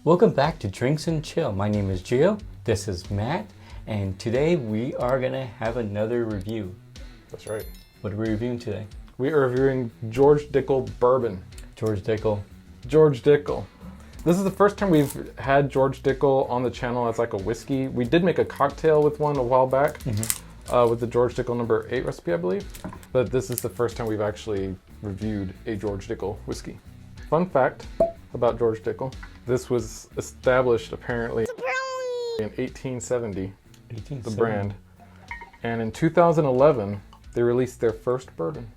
Welcome back to Drinks and Chill. My name is Gio. This is Matt, and today we are gonna have another review. That's right. What are we reviewing today? We are reviewing George Dickel Bourbon. George Dickel. George Dickel. This is the first time we've had George Dickel on the channel as like a whiskey. We did make a cocktail with one a while back with the George Dickel number 8 recipe, I believe. But this is the first time we've actually reviewed a George Dickel whiskey. Fun fact about George Dickel. This was established apparently in 1870, the brand. And in 2011, they released their first bourbon.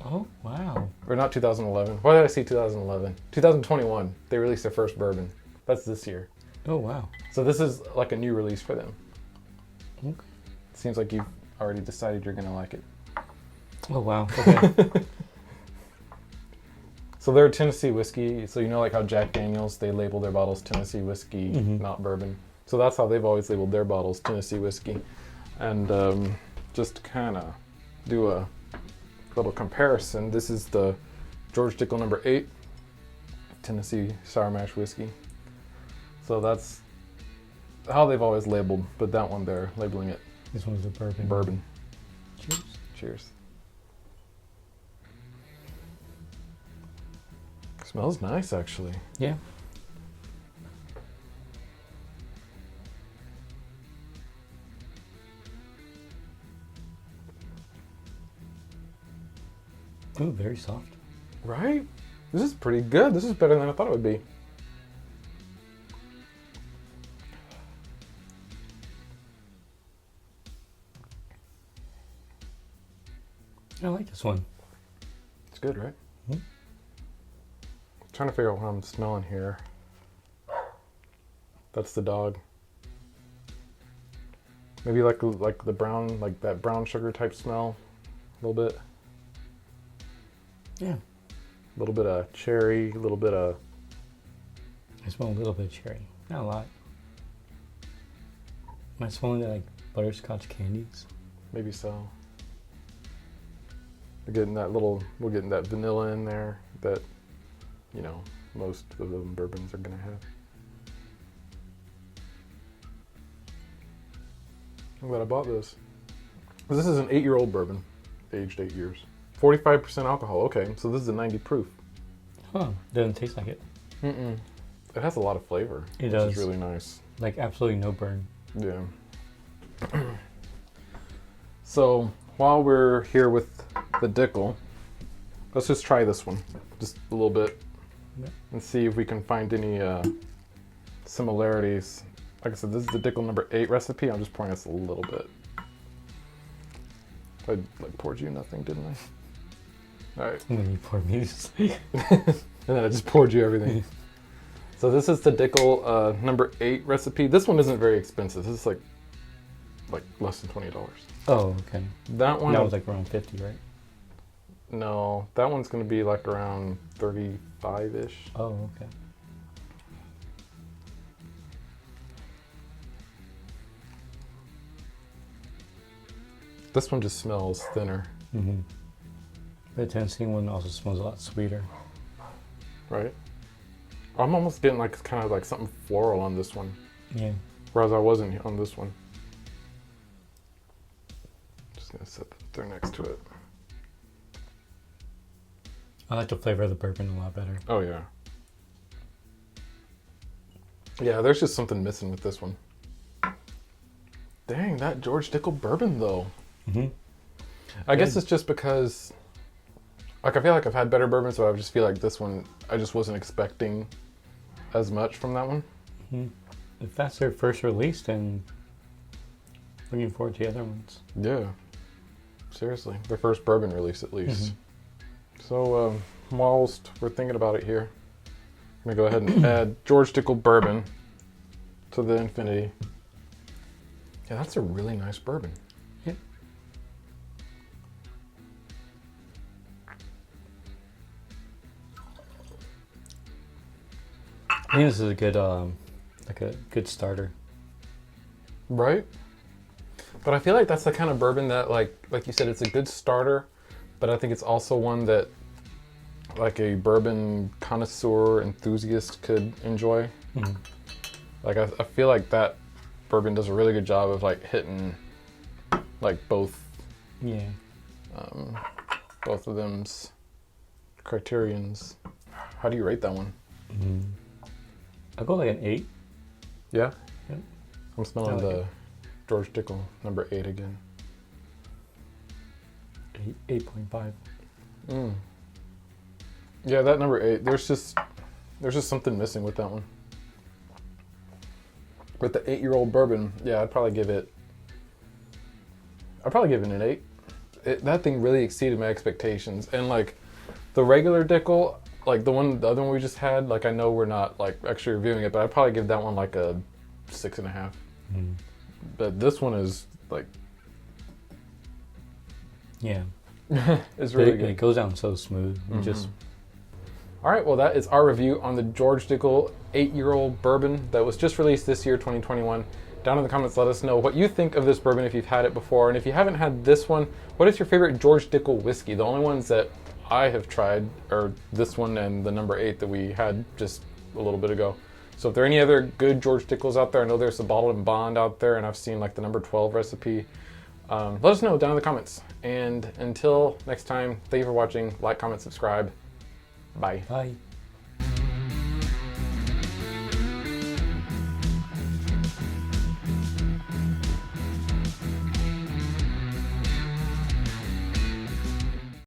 Oh, wow. Or not 2011. Why did I say 2011? 2021, they released their first bourbon. That's this year. Oh, wow. So this is like a new release for them. Okay. Seems like you've already decided you're gonna like it. Oh, wow. Okay. So they're a Tennessee whiskey. So you know like how Jack Daniels, they label their bottles Tennessee whiskey, not bourbon. So that's how they've always labeled their bottles, Tennessee whiskey. And just to kind of do a little comparison, this is the George Dickel number 8 Tennessee Sour Mash whiskey. So that's how they've always labeled, but that one they're labeling it This one's a bourbon. bourbon. Cheers. Cheers. Smells nice, actually. Yeah. Ooh, very soft. Right? This is pretty good. This is better than I thought it would be. I like this one. It's good, right? Mhm. Trying to figure out what I'm smelling here. That's the dog. Maybe like the brown, like that brown sugar type smell, a little bit. Yeah. A little bit of cherry, a little bit of. I smell a little bit of cherry. Not a lot. Am I smelling like butterscotch candies? Maybe so. We're getting that vanilla in there that, you know, most of the bourbons are gonna have. I'm glad I bought this. This is an 8-year-old bourbon, aged 8 years. 45% alcohol. Okay, so this is a 90 proof. Huh. Doesn't taste like it. Mm-mm. It has a lot of flavor. It which does. is really nice. Like absolutely no burn. Yeah. So while we're here with the Dickel, let's just try this one just a little bit and see if we can find any similarities. Like I said, this is the Dickel number 8 recipe. I'm just pouring this a little bit. I like poured you nothing, didn't I? All right. And then you pour me just And then I just poured you everything. So this is the Dickel number 8 recipe. This one isn't very expensive. This is like less than $20. Oh, okay. That one. That was like around 50, right? No, that one's gonna be like around 35-ish. Oh, okay. This one just smells thinner, Mm-hmm. The Tennessee one also smells a lot sweeter. right? I'm almost getting like kind of like something floral on this one, Yeah. whereas I wasn't on this one. Just gonna set it there next to it. I like the flavor of the bourbon a lot better. Oh yeah. Yeah, there's just something missing with this one. Dang, that George Dickel bourbon though. Mm-hmm. I guess it's just because, like, I feel like I've had better bourbon, so I just feel like this one, I just wasn't expecting as much from that one. Mm-hmm. If that's their first release, then looking forward to the other ones. Yeah, seriously, their first bourbon release at least. So, whilst we're thinking about it here, I'm gonna go ahead and add George Dickel bourbon to the infinity. Yeah, that's a really nice bourbon. Yeah. I think this is a good, like a good starter. Right? But I feel like that's the kind of bourbon that, like you said, it's a good starter, but I think it's also one that like a bourbon connoisseur enthusiast could enjoy. Mhm. Like I feel like that bourbon does a really good job of like hitting like both Yeah. both of them's criterions. How do you rate that one? I'll go like an 8. Yeah? Yep. I'm smelling I like the it. George Dickel number 8 again. 8.5. Yeah, that number 8, there's just something missing with that one. With the 8-year-old bourbon, yeah, I'd probably give it an 8. That thing really exceeded my expectations. And like the regular Dickel, like the other one we just had, like I know we're not like actually reviewing it, but I'd probably give that one like a 6.5. But this one is like, Yeah. it's really It good. goes down so smooth. You just All right, well, that is our review on the George Dickel 8-year-old bourbon that was just released this year, 2021. Down in the comments, let us know what you think of this bourbon if you've had it before. And if you haven't had this one, what is your favorite George Dickel whiskey? The only ones that I have tried are this one and the number 8 that we had just a little bit ago. So if there are any other good George Dickels out there, I know there's a Bottled and Bond out there, and I've seen like the number 12 recipe. Let us know down in the comments. And until next time, thank you for watching. Like, comment, subscribe. Bye. bye.